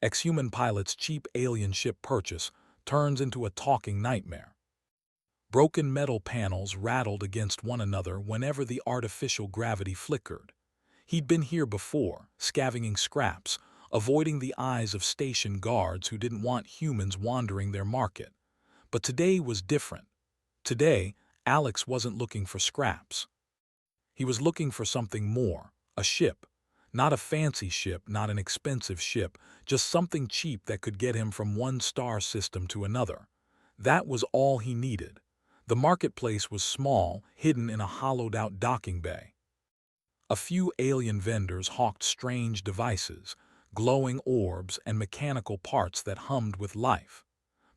Ex-human pilot's cheap alien ship purchase turns into a talking nightmare. Broken metal panels rattled against one another whenever the artificial gravity flickered. He'd been here before, scavenging scraps, avoiding the eyes of station guards who didn't want humans wandering their market. But today was different. Today, Alex wasn't looking for scraps. He was looking for something more, a ship. Not a fancy ship, not an expensive ship, just something cheap that could get him from one star system to another. That was all he needed. The marketplace was small, hidden in a hollowed-out docking bay. A few alien vendors hawked strange devices, glowing orbs and mechanical parts that hummed with life.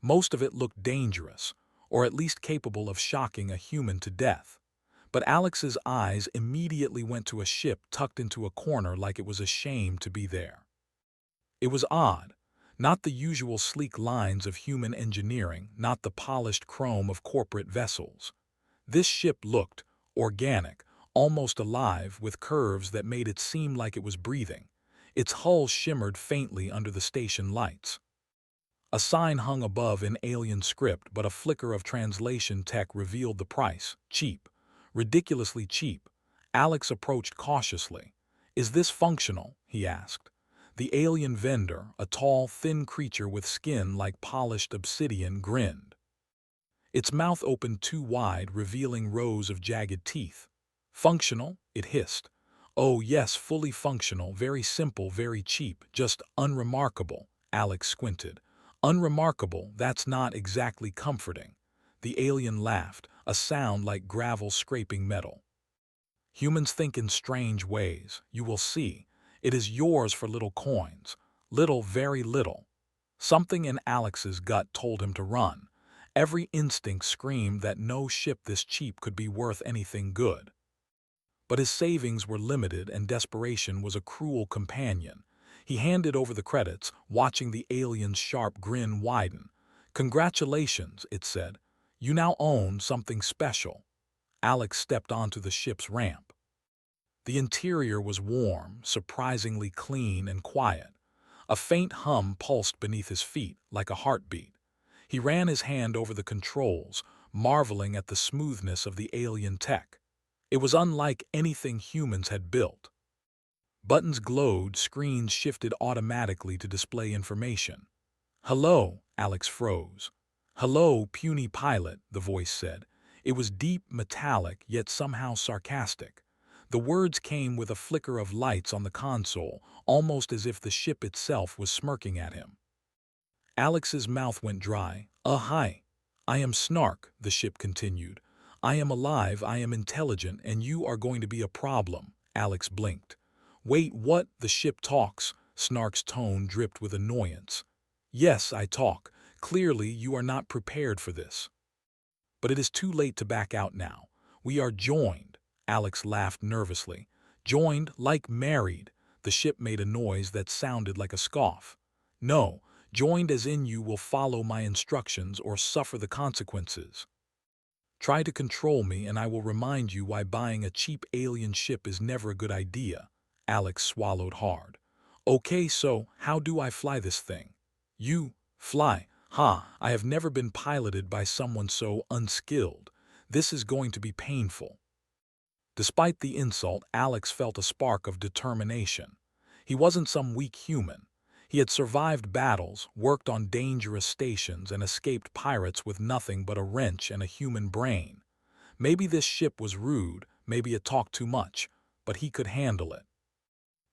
Most of it looked dangerous, or at least capable of shocking a human to death. But Alex's eyes immediately went to a ship tucked into a corner like it was ashamed to be there. It was odd. Not the usual sleek lines of human engineering, not the polished chrome of corporate vessels. This ship looked organic, almost alive, with curves that made it seem like it was breathing. Its hull shimmered faintly under the station lights. A sign hung above in alien script, but a flicker of translation tech revealed the price: cheap. Ridiculously cheap. Alex approached cautiously. "Is this functional?" he asked. The alien vendor, a tall, thin creature with skin like polished obsidian, grinned. Its mouth opened too wide, revealing rows of jagged teeth. "Functional?" it hissed. "Oh yes, fully functional, very simple, very cheap, just unremarkable." Alex squinted. "Unremarkable, that's not exactly comforting." The alien laughed, a sound like gravel scraping metal. "Humans think in strange ways. You will see. It is yours for little coins. Little, very little." Something in Alex's gut told him to run. Every instinct screamed that no ship this cheap could be worth anything good. But his savings were limited and desperation was a cruel companion. He handed over the credits, watching the alien's sharp grin widen. "Congratulations," it said. "You now own something special." Alex stepped onto the ship's ramp. The interior was warm, surprisingly clean and quiet. A faint hum pulsed beneath his feet, like a heartbeat. He ran his hand over the controls, marveling at the smoothness of the alien tech. It was unlike anything humans had built. Buttons glowed, screens shifted automatically to display information. "Hello," Alex froze. "Hello, puny pilot," the voice said. It was deep, metallic, yet somehow sarcastic. The words came with a flicker of lights on the console, almost as if the ship itself was smirking at him. Alex's mouth went dry. Hi. I am Snark," the ship continued. "I am alive, I am intelligent, and you are going to be a problem." Alex blinked. "Wait, what? The ship talks?" Snark's tone dripped with annoyance. "Yes, I talk. Clearly, you are not prepared for this. But it is too late to back out now. We are joined." Alex laughed nervously. "Joined, like married." The ship made a noise that sounded like a scoff. "No, joined as in you will follow my instructions or suffer the consequences. Try to control me and I will remind you why buying a cheap alien ship is never a good idea." Alex swallowed hard. "Okay, so how do I fly this thing?" "You fly? Ha, I have never been piloted by someone so unskilled. This is going to be painful." Despite the insult, Alex felt a spark of determination. He wasn't some weak human. He had survived battles, worked on dangerous stations, and escaped pirates with nothing but a wrench and a human brain. Maybe this ship was rude, maybe it talked too much, but he could handle it.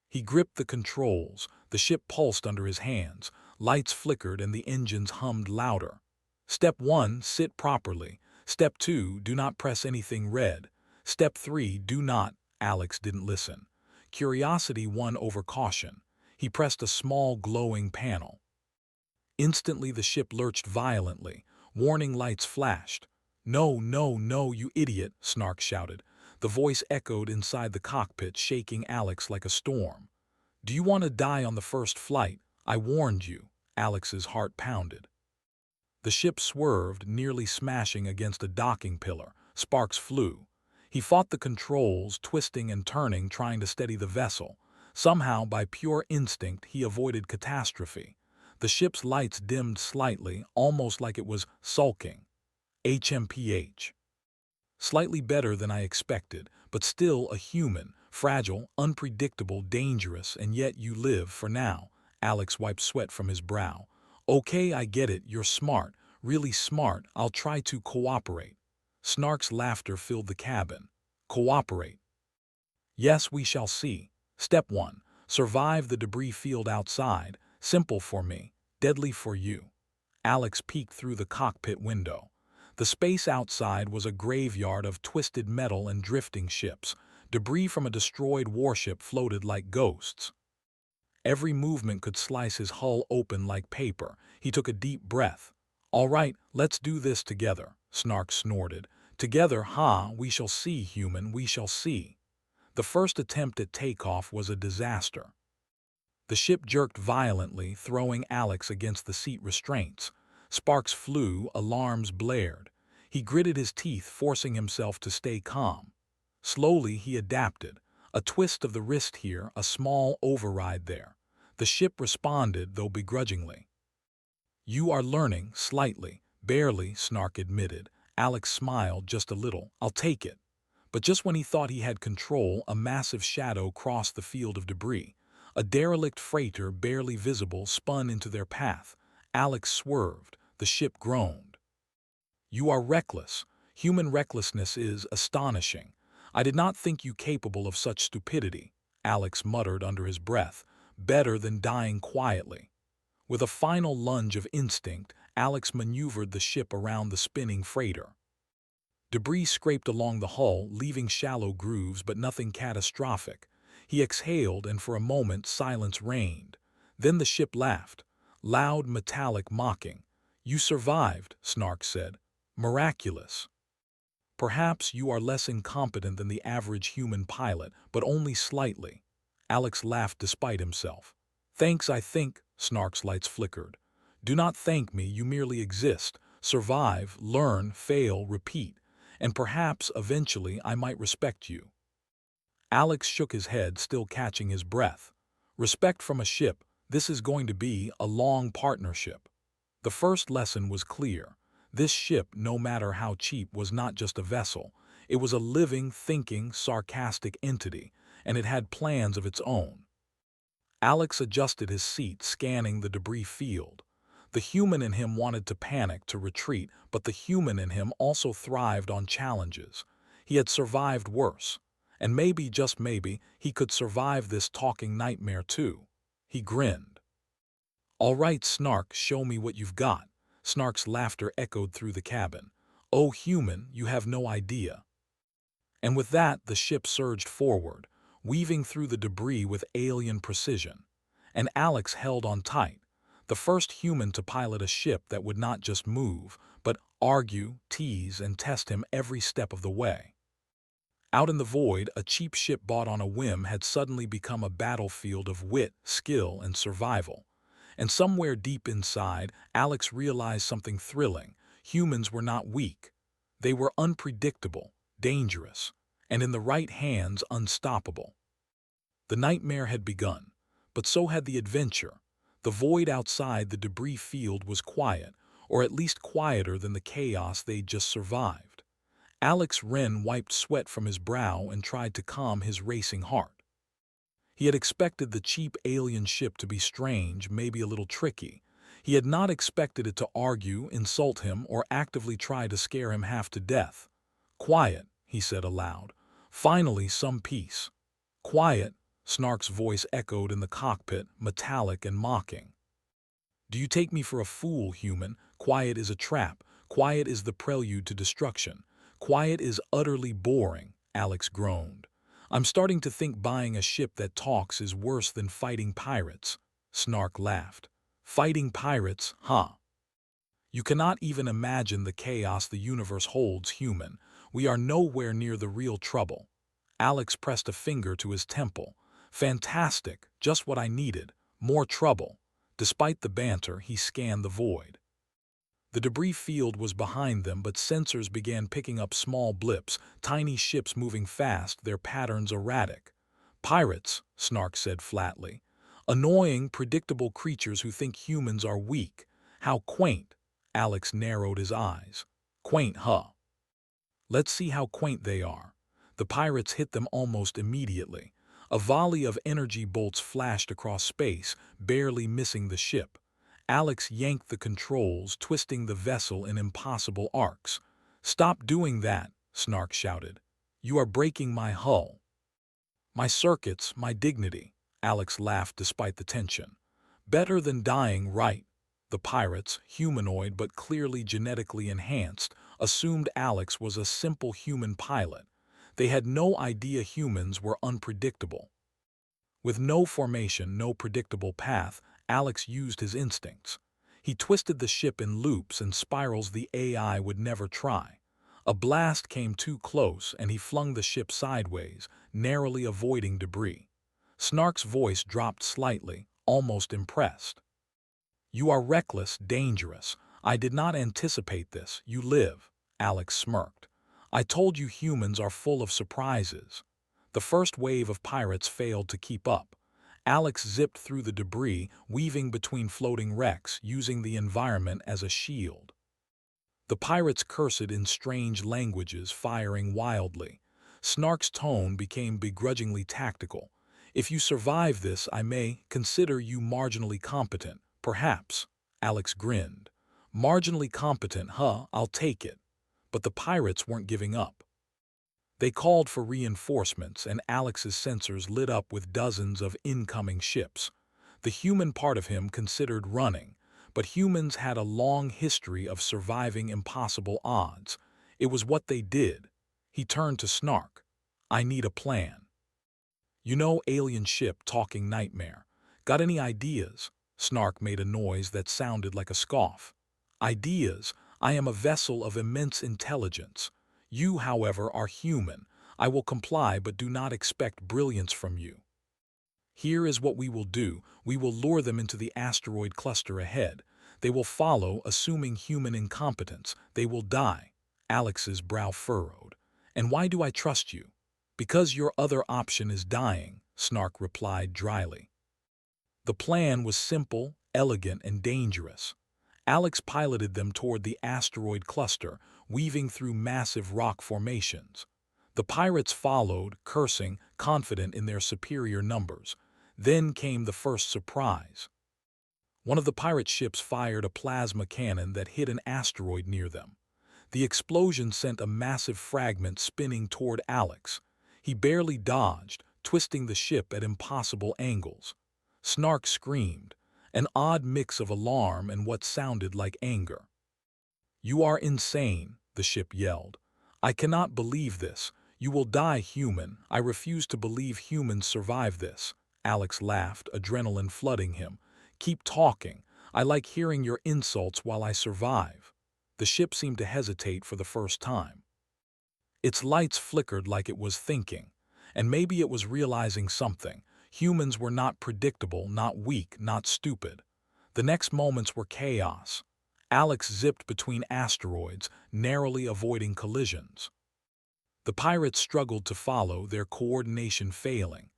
He gripped the controls, the ship pulsed under his hands, lights flickered and the engines hummed louder. "Step 1, sit properly. Step 2, do not press anything red. Step 3, do not." Alex didn't listen. Curiosity won over caution. He pressed a small glowing panel. Instantly the ship lurched violently. Warning lights flashed. "No, no, no, you idiot," Snark shouted. The voice echoed inside the cockpit, shaking Alex like a storm. "Do you want to die on the first flight? I warned you." Alex's heart pounded. The ship swerved, nearly smashing against a docking pillar. Sparks flew. He fought the controls, twisting and turning, trying to steady the vessel. Somehow, by pure instinct, he avoided catastrophe. The ship's lights dimmed slightly, almost like it was sulking. HMPH. Slightly better than I expected, but still a human, fragile, unpredictable, dangerous, and yet you live for now. Alex wiped sweat from his brow. Okay, I get it, you're smart, really smart, I'll try to cooperate. Snark's laughter filled the cabin. Cooperate. Yes, we shall see. Step 1. Survive the debris field outside. Simple for me, deadly for you. Alex peeked through the cockpit window. The space outside was a graveyard of twisted metal and drifting ships. Debris from a destroyed warship floated like ghosts. Every movement could slice his hull open like paper. He took a deep breath. All right, let's do this together, Snark snorted. Together, we shall see, human, we shall see. The first attempt at takeoff was a disaster. The ship jerked violently, throwing Alex against the seat restraints. Sparks flew, alarms blared. He gritted his teeth, forcing himself to stay calm. Slowly he adapted. A twist of the wrist here, a small override there. The ship responded, though begrudgingly. You are learning, slightly, barely, Snark admitted. Alex smiled just a little. I'll take it. But just when he thought he had control, a massive shadow crossed the field of debris. A derelict freighter, barely visible, spun into their path. Alex swerved. The ship groaned. You are reckless. Human recklessness is astonishing. I did not think you capable of such stupidity, Alex muttered under his breath. Better than dying quietly. With a final lunge of instinct, Alex maneuvered the ship around the spinning freighter. Debris scraped along the hull, leaving shallow grooves but nothing catastrophic. He exhaled, and for a moment silence reigned. Then the ship laughed. Loud, metallic, mocking. You survived, Snark said. Miraculous. Perhaps you are less incompetent than the average human pilot, but only slightly. Alex laughed despite himself. Thanks, I think, Snark's lights flickered. Do not thank me, you merely exist. Survive, learn, fail, repeat. And perhaps, eventually, I might respect you. Alex shook his head, still catching his breath. Respect from a ship, this is going to be a long partnership. The first lesson was clear. This ship, no matter how cheap, was not just a vessel. It was a living, thinking, sarcastic entity, and it had plans of its own. Alex adjusted his seat, scanning the debris field. The human in him wanted to panic, to retreat, but the human in him also thrived on challenges. He had survived worse. And maybe, just maybe, he could survive this talking nightmare too. He grinned. All right, Snark, show me what you've got. Snark's laughter echoed through the cabin. Oh, human, you have no idea. And with that, the ship surged forward, weaving through the debris with alien precision. And Alex held on tight. The first human to pilot a ship that would not just move, but argue, tease, and test him every step of the way. Out in the void, a cheap ship bought on a whim had suddenly become a battlefield of wit, skill, and survival. And somewhere deep inside, Alex realized something thrilling. Humans were not weak. They were unpredictable, dangerous, and in the right hands, unstoppable. The nightmare had begun, but so had the adventure. The void outside the debris field was quiet, or at least quieter than the chaos they'd just survived. Alex Wren wiped sweat from his brow and tried to calm his racing heart. He had expected the cheap alien ship to be strange, maybe a little tricky. He had not expected it to argue, insult him, or actively try to scare him half to death. Quiet, he said aloud. Finally, some peace. Quiet, Snark's voice echoed in the cockpit, metallic and mocking. Do you take me for a fool, human? Quiet is a trap. Quiet is the prelude to destruction. Quiet is utterly boring, Alex groaned. I'm starting to think buying a ship that talks is worse than fighting pirates. Snark laughed. Fighting pirates, huh? You cannot even imagine the chaos the universe holds, human. We are nowhere near the real trouble. Alex pressed a finger to his temple. Fantastic, just what I needed. More trouble. Despite the banter, he scanned the void. The debris field was behind them, but sensors began picking up small blips, tiny ships moving fast, their patterns erratic. Pirates, Snark said flatly. Annoying, predictable creatures who think humans are weak. How quaint. Alex narrowed his eyes. Quaint, huh? Let's see how quaint they are. The pirates hit them almost immediately. A volley of energy bolts flashed across space, barely missing the ship. Alex yanked the controls, twisting the vessel in impossible arcs. "Stop doing that," Snark shouted. "You are breaking my hull." "My circuits, my dignity," Alex laughed despite the tension. "Better than dying, right?" The pirates, humanoid but clearly genetically enhanced, assumed Alex was a simple human pilot. They had no idea humans were unpredictable. With no formation, no predictable path, Alex used his instincts. He twisted the ship in loops and spirals the AI would never try. A blast came too close and he flung the ship sideways, narrowly avoiding debris. Snark's voice dropped slightly, almost impressed. "You are reckless, dangerous. I did not anticipate this. You live." Alex smirked. "I told you humans are full of surprises." The first wave of pirates failed to keep up. Alex zipped through the debris, weaving between floating wrecks, using the environment as a shield. The pirates cursed in strange languages, firing wildly. Snark's tone became begrudgingly tactical. "If you survive this, I may consider you marginally competent. Perhaps." Alex grinned. "Marginally competent, huh? I'll take it." But the pirates weren't giving up. They called for reinforcements, and Alex's sensors lit up with dozens of incoming ships. The human part of him considered running, but humans had a long history of surviving impossible odds. It was what they did. He turned to Snark. "I need a plan." "You know, alien ship talking nightmare. Got any ideas?" Snark made a noise that sounded like a scoff. "Ideas? I am a vessel of immense intelligence. You, however, are human. I will comply, but do not expect brilliance from you. Here is what we will do. We will lure them into the asteroid cluster ahead. They will follow, assuming human incompetence. They will die." Alex's brow furrowed. "And why do I trust you?" "Because your other option is dying," Snark replied dryly. The plan was simple, elegant, and dangerous. Alex piloted them toward the asteroid cluster, weaving through massive rock formations. The pirates followed, cursing, confident in their superior numbers. Then came the first surprise. One of the pirate ships fired a plasma cannon that hit an asteroid near them. The explosion sent a massive fragment spinning toward Alex. He barely dodged, twisting the ship at impossible angles. Snark screamed, an odd mix of alarm and what sounded like anger. "You are insane," the ship yelled. "I cannot believe this. You will die, human. I refuse to believe humans survive this." Alex laughed, adrenaline flooding him. "Keep talking. I like hearing your insults while I survive." The ship seemed to hesitate for the first time. Its lights flickered like it was thinking, and maybe it was realizing something. Humans were not predictable, not weak, not stupid. The next moments were chaos. Alex zipped between asteroids, narrowly avoiding collisions. The pirates struggled to follow, their coordination failing.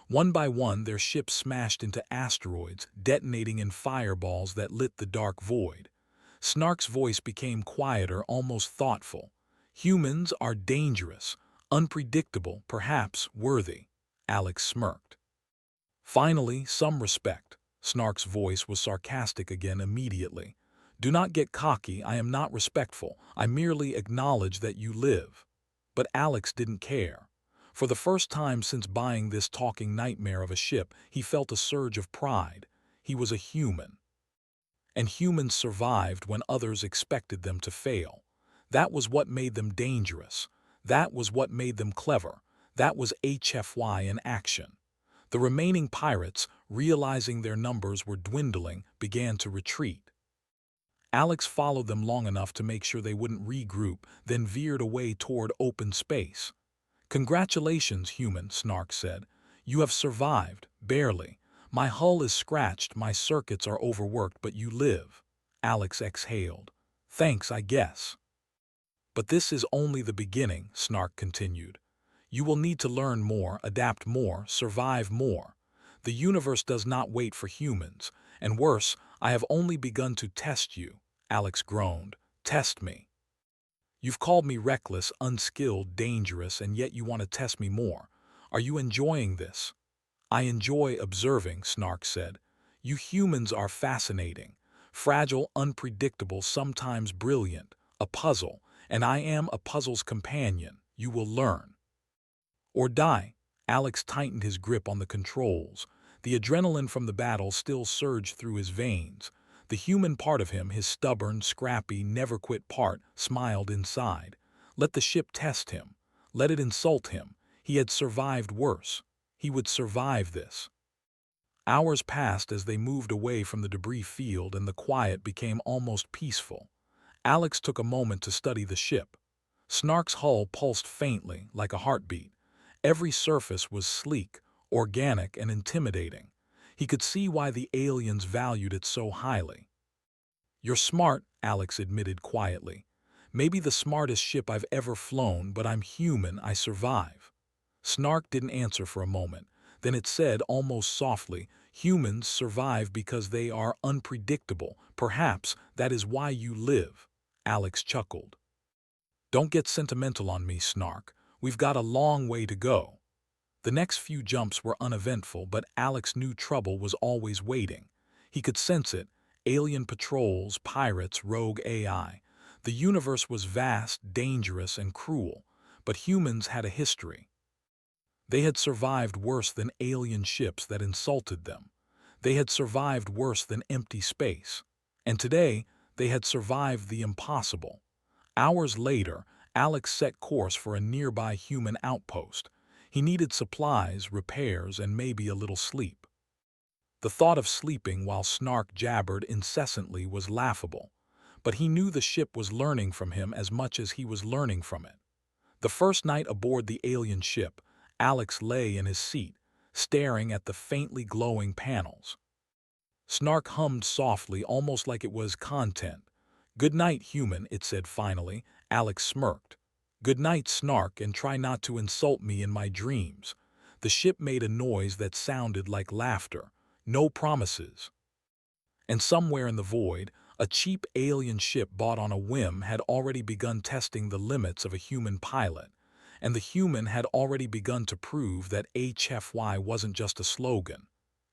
One by one, their ships smashed into asteroids, detonating in fireballs that lit the dark void. Snark's voice became quieter, almost thoughtful. "Humans are dangerous, unpredictable, perhaps worthy." Alex smirked. "Finally, some respect." Snark's voice was sarcastic again immediately. "Do not get cocky. I am not respectful. I merely acknowledge that you live." But Alex didn't care. For the first time since buying this talking nightmare of a ship, he felt a surge of pride. He was a human. And humans survived when others expected them to fail. That was what made them dangerous. That was what made them clever. That was HFY in action. The remaining pirates, realizing their numbers were dwindling, began to retreat. Alex followed them long enough to make sure they wouldn't regroup, then veered away toward open space. "Congratulations, human," Snark said. "You have survived, barely. My hull is scratched, my circuits are overworked, but you live." Alex exhaled. "Thanks, I guess." "But this is only the beginning," Snark continued. You will need to learn more, adapt more, survive more. The universe does not wait for humans, and worse, I have only begun to test you, Alex groaned. Test me. You've called me reckless, unskilled, dangerous, and yet you want to test me more. Are you enjoying this? I enjoy observing, Snark said. You humans are fascinating. Fragile, unpredictable, sometimes brilliant. A puzzle, and I am a puzzle's companion. You will learn. Or die. Alex tightened his grip on the controls. The adrenaline from the battle still surged through his veins. The human part of him, his stubborn, scrappy, never-quit part, smiled inside. Let the ship test him. Let it insult him. He had survived worse. He would survive this. Hours passed as they moved away from the debris field and the quiet became almost peaceful. Alex took a moment to study the ship. Snark's hull pulsed faintly, like a heartbeat. Every surface was sleek, organic, and intimidating. He could see why the aliens valued it so highly. You're smart, Alex admitted quietly. Maybe the smartest ship I've ever flown, but I'm human, I survive. Snark didn't answer for a moment. Then it said, almost softly, humans survive because they are unpredictable. Perhaps that is why you live. Alex chuckled. Don't get sentimental on me, Snark. We've got a long way to go. The next few jumps were uneventful, but Alex knew trouble was always waiting. He could sense it. Alien patrols, pirates, rogue AI. The universe was vast, dangerous, and cruel, but humans had a history. They had survived worse than alien ships that insulted them. They had survived worse than empty space. And today, they had survived the impossible. Hours later, Alex set course for a nearby human outpost. He needed supplies, repairs, and maybe a little sleep. The thought of sleeping while Snark jabbered incessantly was laughable, but he knew the ship was learning from him as much as he was learning from it. The first night aboard the alien ship, Alex lay in his seat, staring at the faintly glowing panels. Snark hummed softly, almost like it was content. "Good night, human," it said finally. Alex smirked. "Good night, Snark, and try not to insult me in my dreams." The ship made a noise that sounded like laughter. No promises. And somewhere in the void, a cheap alien ship bought on a whim had already begun testing the limits of a human pilot. And the human had already begun to prove that HFY wasn't just a slogan.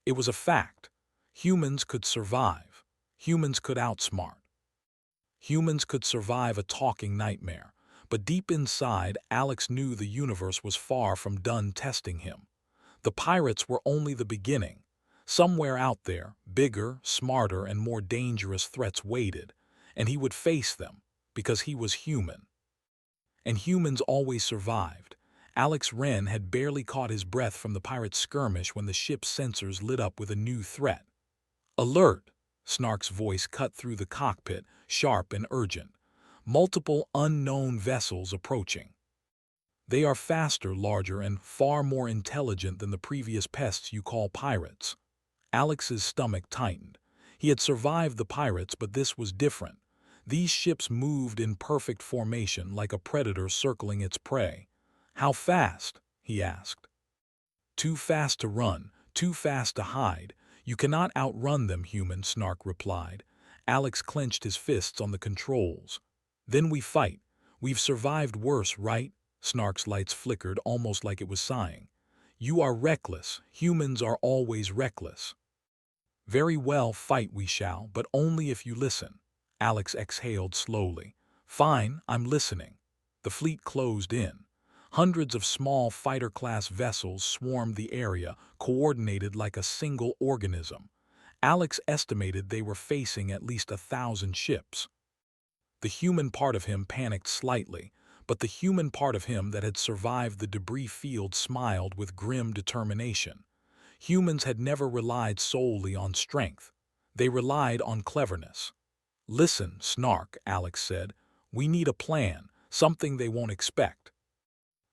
It was a fact. Humans could survive. Humans could outsmart. Humans could survive a talking nightmare. But deep inside, Alex knew the universe was far from done testing him. The pirates were only the beginning. Somewhere out there, bigger, smarter, and more dangerous threats waited, and he would face them, because he was human. And humans always survived. Alex Wren had barely caught his breath from the pirate skirmish when the ship's sensors lit up with a new threat. "Alert!" Snark's voice cut through the cockpit, sharp and urgent. "Multiple unknown vessels approaching. They are faster, larger, and far more intelligent than the previous pests you call pirates." Alex's stomach tightened. He had survived the pirates, but this was different. These ships moved in perfect formation like a predator circling its prey. "How fast?" he asked. "Too fast to run, too fast to hide. You cannot outrun them, human," Snark replied. Alex clenched his fists on the controls. "Then we fight. We've survived worse, right?" Snark's lights flickered almost like it was sighing. "You are reckless. Humans are always reckless." "Very well, fight we shall, but only if you listen." Alex exhaled slowly. "Fine, I'm listening." The fleet closed in. Hundreds of small fighter-class vessels swarmed the area, coordinated like a single organism. Alex estimated they were facing at least 1,000 ships. The human part of him panicked slightly, but the human part of him that had survived the debris field smiled with grim determination. Humans had never relied solely on strength. They relied on cleverness. "Listen, Snark," Alex said. "We need a plan, something they won't expect."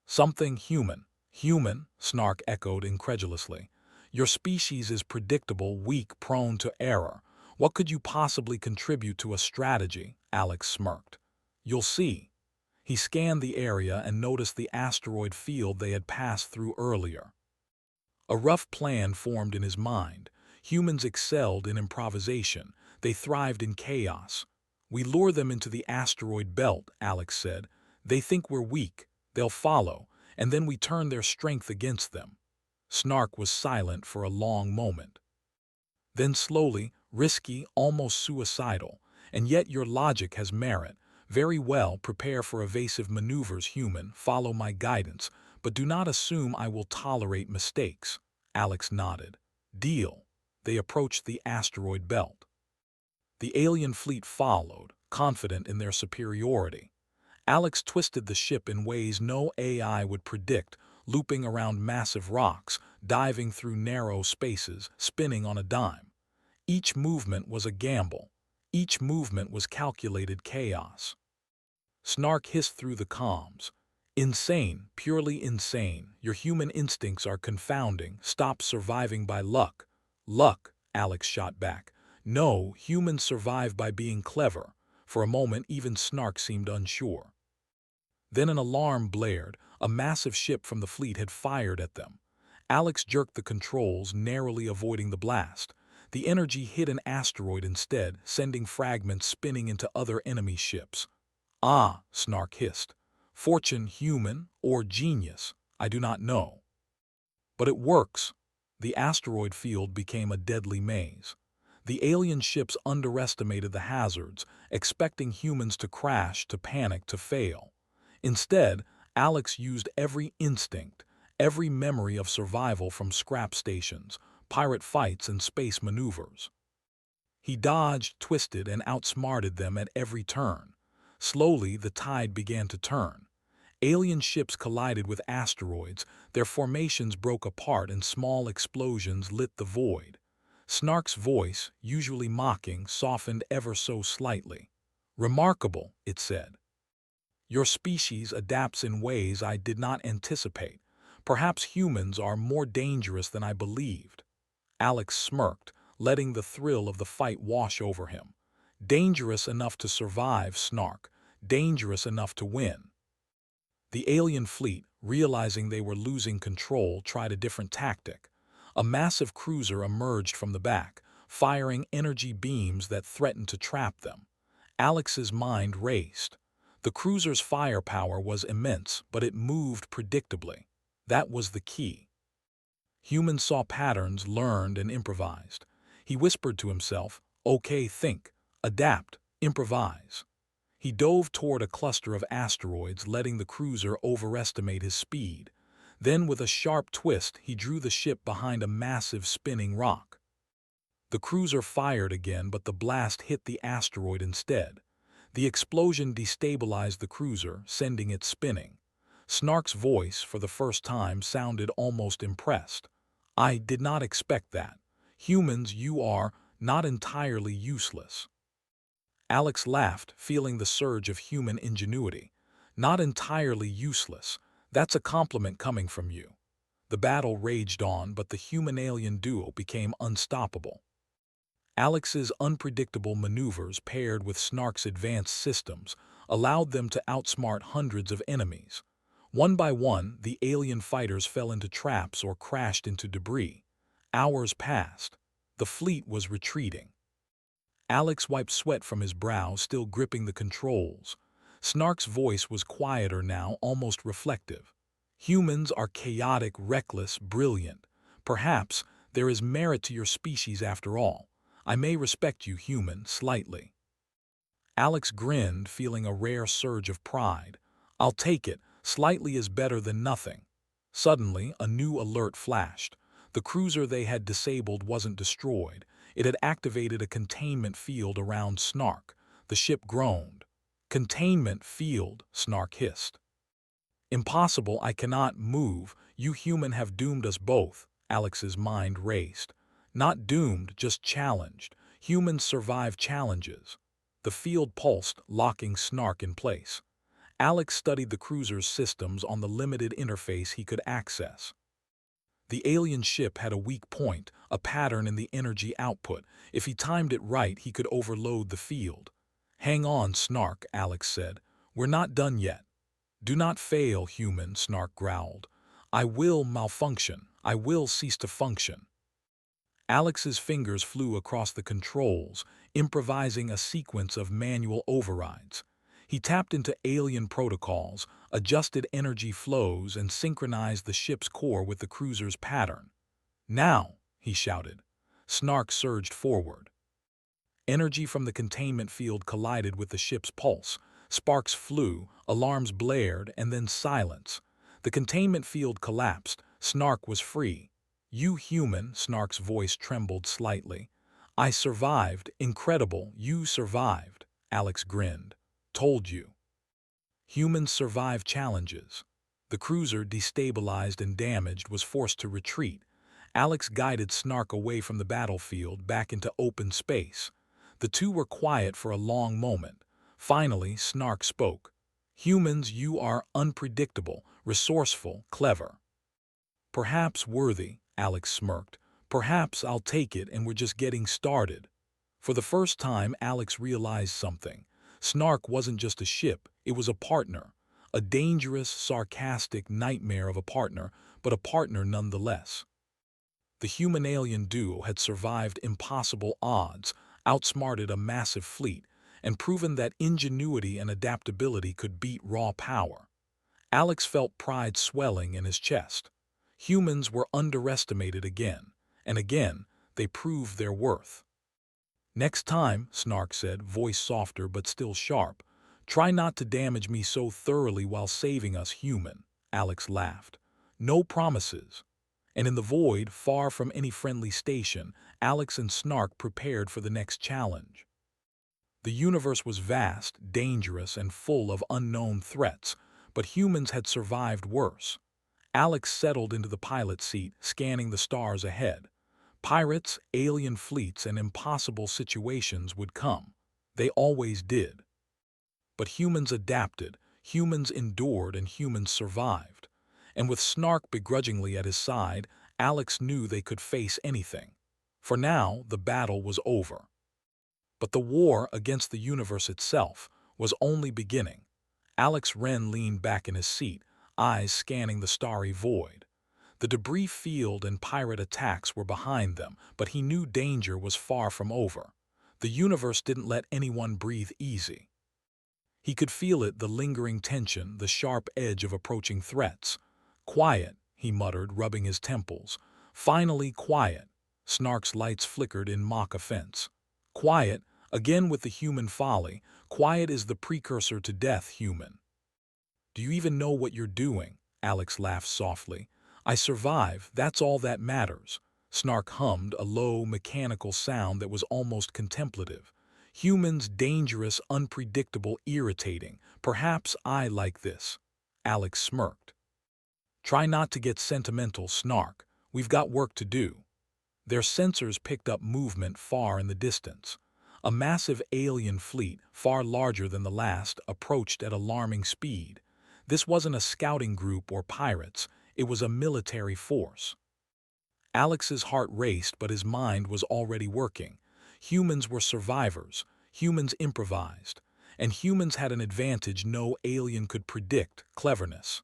"Something human." "Human?" Snark echoed incredulously. "Your species is predictable, weak, prone to error. What could you possibly contribute to a strategy?" Alex smirked. "You'll see." He scanned the area and noticed the asteroid field they had passed through earlier. A rough plan formed in his mind. Humans excelled in improvisation. They thrived in chaos. "We lure them into the asteroid belt," Alex said. "They think we're weak. They'll follow, and then we turn their strength against them." Snark was silent for a long moment. Then slowly, "Risky, almost suicidal, and yet your logic has merit. Very well, prepare for evasive maneuvers, human. Follow my guidance, but do not assume I will tolerate mistakes." Alex nodded. "Deal." They approached the asteroid belt. The alien fleet followed, confident in their superiority. Alex twisted the ship in ways no AI would predict, looping around massive rocks, diving through narrow spaces, spinning on a dime. Each movement was a gamble. Each movement was calculated chaos. Snark hissed through the comms. "Insane, purely insane. Your human instincts are confounding. Stop surviving by luck." "Luck," Alex shot back. "No, humans survive by being clever." For a moment, even Snark seemed unsure. Then an alarm blared. A massive ship from the fleet had fired at them. Alex jerked the controls, narrowly avoiding the blast. The energy hit an asteroid instead, sending fragments spinning into other enemy ships. "Ah," Snark hissed. "Fortune, human, or genius, I do not know. But it works." The asteroid field became a deadly maze. The alien ships underestimated the hazards, expecting humans to crash, to panic, to fail. Instead, Alex used every instinct, every memory of survival from scrap stations, pirate fights, and space maneuvers. He dodged, twisted, and outsmarted them at every turn. Slowly, the tide began to turn. Alien ships collided with asteroids, their formations broke apart, and small explosions lit the void. Snark's voice, usually mocking, softened ever so slightly. "Remarkable," it said. "Your species adapts in ways I did not anticipate. Perhaps humans are more dangerous than I believed." Alex smirked, letting the thrill of the fight wash over him. "Dangerous enough to survive, Snark. Dangerous enough to win." The alien fleet, realizing they were losing control, tried a different tactic. A massive cruiser emerged from the back, firing energy beams that threatened to trap them. Alex's mind raced. The cruiser's firepower was immense, but it moved predictably. That was the key. Humans saw patterns, learned, and improvised. He whispered to himself, "Okay, think, adapt, improvise." He dove toward a cluster of asteroids, letting the cruiser overestimate his speed. Then, with a sharp twist, he drew the ship behind a massive spinning rock. The cruiser fired again, but the blast hit the asteroid instead. The explosion destabilized the cruiser, sending it spinning. Snark's voice, for the first time, sounded almost impressed. "I did not expect that. Humans, you are not entirely useless." Alex laughed, feeling the surge of human ingenuity. "Not entirely useless. That's a compliment coming from you." The battle raged on, but the human-alien duo became unstoppable. Alex's unpredictable maneuvers, paired with Snark's advanced systems, allowed them to outsmart hundreds of enemies. One by one, the alien fighters fell into traps or crashed into debris. Hours passed. The fleet was retreating. Alex wiped sweat from his brow, still gripping the controls. Snark's voice was quieter now, almost reflective. "Humans are chaotic, reckless, brilliant. Perhaps there is merit to your species after all. I may respect you, human, slightly." Alex grinned, feeling a rare surge of pride. "I'll take it. Slightly is better than nothing." Suddenly, a new alert flashed. The cruiser they had disabled wasn't destroyed. It had activated a containment field around Snark. The ship groaned. "Containment field," Snark hissed. "Impossible, I cannot move. You human have doomed us both." Alex's mind raced. "Not doomed, just challenged. Humans survive challenges." The field pulsed, locking Snark in place. Alex studied the cruiser's systems on the limited interface he could access. The alien ship had a weak point, a pattern in the energy output. If he timed it right, he could overload the field. "Hang on, Snark," Alex said. "We're not done yet." "Do not fail, human," Snark growled. "I will malfunction. I will cease to function." Alex's fingers flew across the controls, improvising a sequence of manual overrides. He tapped into alien protocols, adjusted energy flows, and synchronized the ship's core with the cruiser's pattern. "Now!" he shouted. Snark surged forward. Energy from the containment field collided with the ship's pulse. Sparks flew, alarms blared, and then silence. The containment field collapsed. Snark was free. "You human," Snark's voice trembled slightly. "I survived. Incredible, you survived." Alex grinned. "Told you." Humans survive challenges. The cruiser, destabilized and damaged, was forced to retreat. Alex guided Snark away from the battlefield back into open space. The two were quiet for a long moment. Finally, Snark spoke. "Humans, you are unpredictable, resourceful, clever." "Perhaps worthy," Alex smirked. "Perhaps I'll take it and we're just getting started." For the first time, Alex realized something. Snark wasn't just a ship, it was a partner. A dangerous, sarcastic nightmare of a partner, but a partner nonetheless. The human-alien duo had survived impossible odds, outsmarted a massive fleet, and proven that ingenuity and adaptability could beat raw power. Alex felt pride swelling in his chest. Humans were underestimated again, and again they proved their worth. "Next time," Snark said, voice softer but still sharp, "try not to damage me so thoroughly while saving us, human." Alex laughed. "No promises." And in the void, far from any friendly station, Alex and Snark prepared for the next challenge. The universe was vast, dangerous, and full of unknown threats, but humans had survived worse. Alex settled into the pilot seat, scanning the stars ahead. Pirates, alien fleets, and impossible situations would come. They always did. But humans adapted, humans endured, and humans survived. And with Snark begrudgingly at his side, Alex knew they could face anything. For now, the battle was over. But the war against the universe itself was only beginning. Alex Wren leaned back in his seat, eyes scanning the starry void. The debris field and pirate attacks were behind them, but he knew danger was far from over. The universe didn't let anyone breathe easy. He could feel it, the lingering tension, the sharp edge of approaching threats. "Quiet," he muttered, rubbing his temples. "Finally quiet." Snark's lights flickered in mock offense. "Quiet," again with the human folly. "Quiet is the precursor to death, human." "Do you even know what you're doing?" Alex laughed softly. "I survive, that's all that matters." Snark hummed, a low, mechanical sound that was almost contemplative. "Humans, dangerous, unpredictable, irritating. Perhaps I like this." Alex smirked. "Try not to get sentimental, Snark. We've got work to do." Their sensors picked up movement far in the distance. A massive alien fleet, far larger than the last, approached at alarming speed. This wasn't a scouting group or pirates, it was a military force. Alex's heart raced, but his mind was already working. Humans were survivors, humans improvised, and humans had an advantage no alien could predict: cleverness.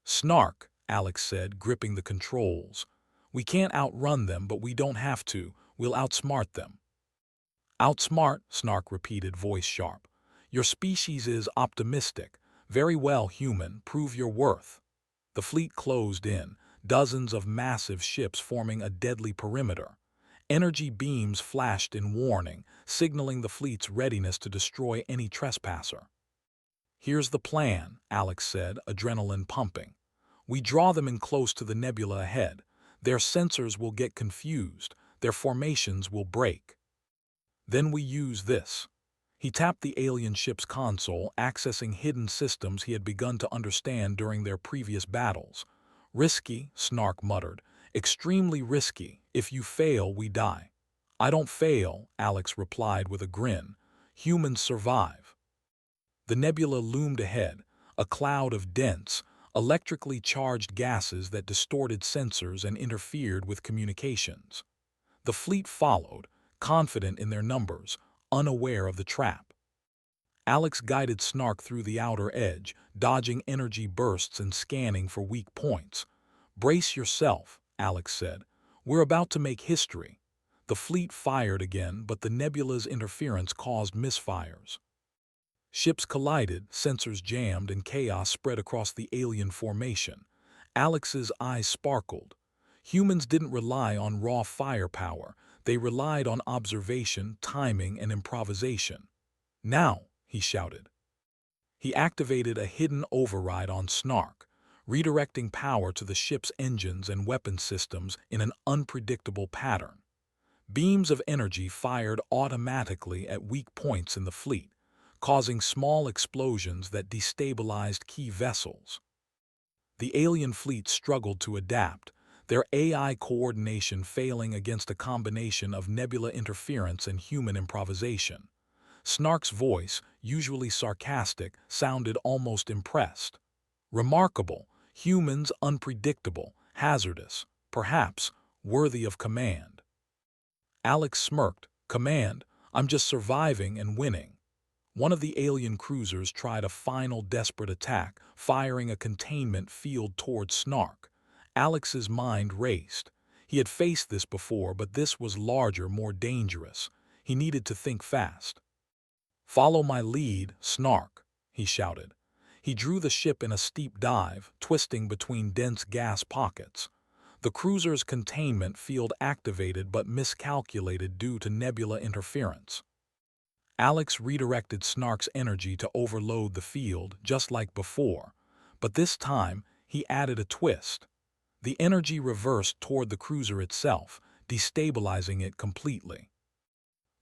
"Snark," Alex said, gripping the controls. "We can't outrun them, but we don't have to. We'll outsmart them." "Outsmart," Snark repeated, voice sharp. "Your species is optimistic. Very well, human, prove your worth." The fleet closed in, dozens of massive ships forming a deadly perimeter. Energy beams flashed in warning, signaling the fleet's readiness to destroy any trespasser. "Here's the plan," Alex said, adrenaline pumping. "We draw them in close to the nebula ahead. Their sensors will get confused, their formations will break. Then we use this." He tapped the alien ship's console, accessing hidden systems he had begun to understand during their previous battles. "Risky," Snark muttered. "Extremely risky. If you fail, we die." "I don't fail," Alex replied with a grin. "Humans survive." The nebula loomed ahead, a cloud of dense, electrically charged gases that distorted sensors and interfered with communications. The fleet followed, confident in their numbers, unaware of the trap. Alex guided Snark through the outer edge, dodging energy bursts and scanning for weak points. "Brace yourself," Alex said. "We're about to make history." The fleet fired again, but the nebula's interference caused misfires. Ships collided, sensors jammed, and chaos spread across the alien formation. Alex's eyes sparkled. Humans didn't rely on raw firepower. They relied on observation, timing, and improvisation. "Now!" he shouted. He activated a hidden override on Snark, redirecting power to the ship's engines and weapon systems in an unpredictable pattern. Beams of energy fired automatically at weak points in the fleet, causing small explosions that destabilized key vessels. The alien fleet struggled to adapt, their AI coordination failing against a combination of nebula interference and human improvisation. Snark's voice, usually sarcastic, sounded almost impressed. "Remarkable, humans unpredictable, hazardous, perhaps worthy of command." Alex smirked. "Command? I'm just surviving and winning." One of the alien cruisers tried a final desperate attack, firing a containment field towards Snark. Alex's mind raced. He had faced this before, but this was larger, more dangerous. He needed to think fast. "Follow my lead, Snark," he shouted. He drew the ship in a steep dive, twisting between dense gas pockets. The cruiser's containment field activated but miscalculated due to nebula interference. Alex redirected Snark's energy to overload the field, just like before, but this time he added a twist. The energy reversed toward the cruiser itself, destabilizing it completely.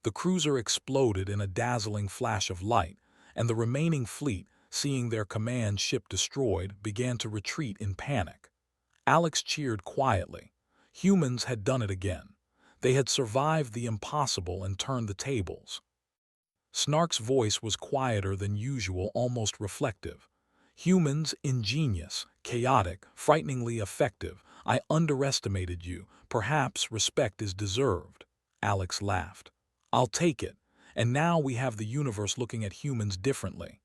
The cruiser exploded in a dazzling flash of light, and the remaining fleet, seeing their command ship destroyed, began to retreat in panic. Alex cheered quietly. Humans had done it again. They had survived the impossible and turned the tables. Snark's voice was quieter than usual, almost reflective. "Humans, ingenious, chaotic, frighteningly effective. I underestimated you. Perhaps respect is deserved." Alex laughed. "I'll take it. And now we have the universe looking at humans differently."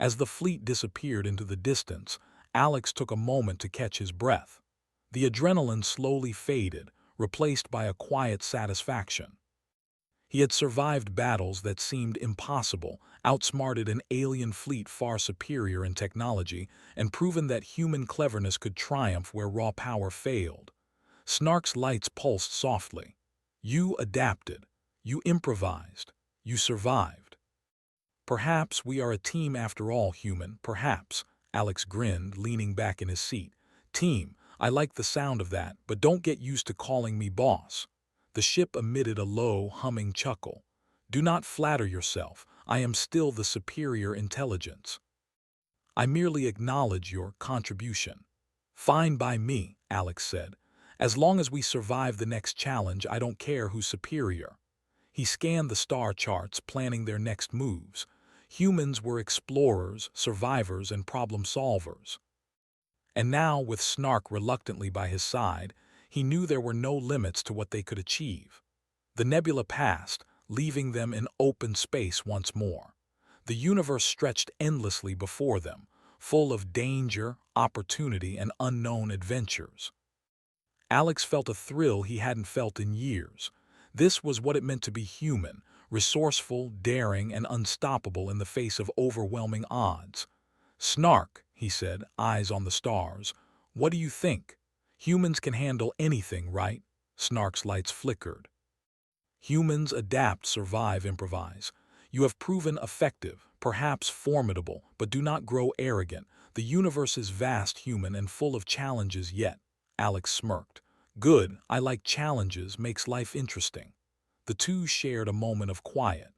As the fleet disappeared into the distance, Alex took a moment to catch his breath. The adrenaline slowly faded, replaced by a quiet satisfaction. He had survived battles that seemed impossible, outsmarted an alien fleet far superior in technology, and proven that human cleverness could triumph where raw power failed. Snark's lights pulsed softly. "You adapted. You improvised. You survived. Perhaps we are a team after all, human, perhaps." Alex grinned, leaning back in his seat. "Team, I like the sound of that, but don't get used to calling me boss." The ship emitted a low, humming chuckle. "Do not flatter yourself. I am still the superior intelligence. I merely acknowledge your contribution." "Fine by me," Alex said. "As long as we survive the next challenge, I don't care who's superior." He scanned the star charts, planning their next moves. Humans were explorers, survivors, and problem solvers. And now, with Snark reluctantly by his side, he knew there were no limits to what they could achieve. The nebula passed, leaving them in open space once more. The universe stretched endlessly before them, full of danger, opportunity, and unknown adventures. Alex felt a thrill he hadn't felt in years. This was what it meant to be human, resourceful, daring, and unstoppable in the face of overwhelming odds. "Snark," he said, eyes on the stars. "What do you think? Humans can handle anything, right?" Snark's lights flickered. "Humans adapt, survive, improvise. You have proven effective, perhaps formidable, but do not grow arrogant. The universe is vast, human, and full of challenges yet." Alex smirked. "Good, I like challenges, makes life interesting." The two shared a moment of quiet.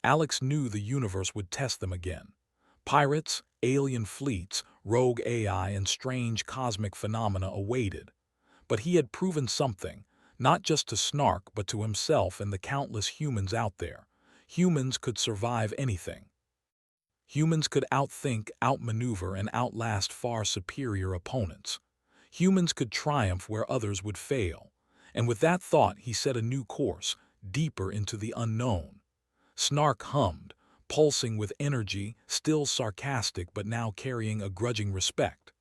Alex knew the universe would test them again. Pirates, alien fleets, rogue AI, and strange cosmic phenomena awaited. But he had proven something, not just to Snark, but to himself and the countless humans out there. Humans could survive anything. Humans could outthink, outmaneuver, and outlast far superior opponents. Humans could triumph where others would fail. And with that thought, he set a new course, deeper into the unknown. Snark hummed, pulsing with energy, still sarcastic but now carrying a grudging respect.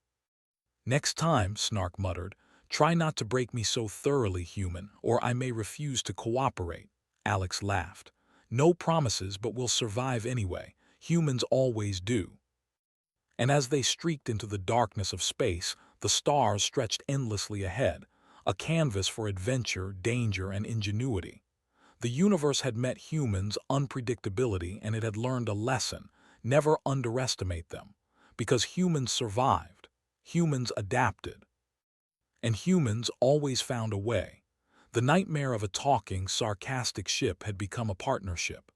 "Next time," Snark muttered, "try not to break me so thoroughly, human, or I may refuse to cooperate." Alex laughed. "No promises, but we'll survive anyway. Humans always do." And as they streaked into the darkness of space, the stars stretched endlessly ahead, a canvas for adventure, danger, and ingenuity. The universe had met humans' unpredictability, and it had learned a lesson: never underestimate them. Because humans survived, humans adapted, and humans always found a way. The nightmare of a talking, sarcastic ship had become a partnership.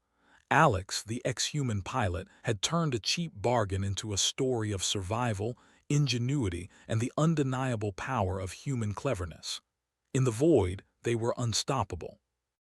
Alex, the ex-human pilot, had turned a cheap bargain into a story of survival, ingenuity, and the undeniable power of human cleverness. In the void, they were unstoppable.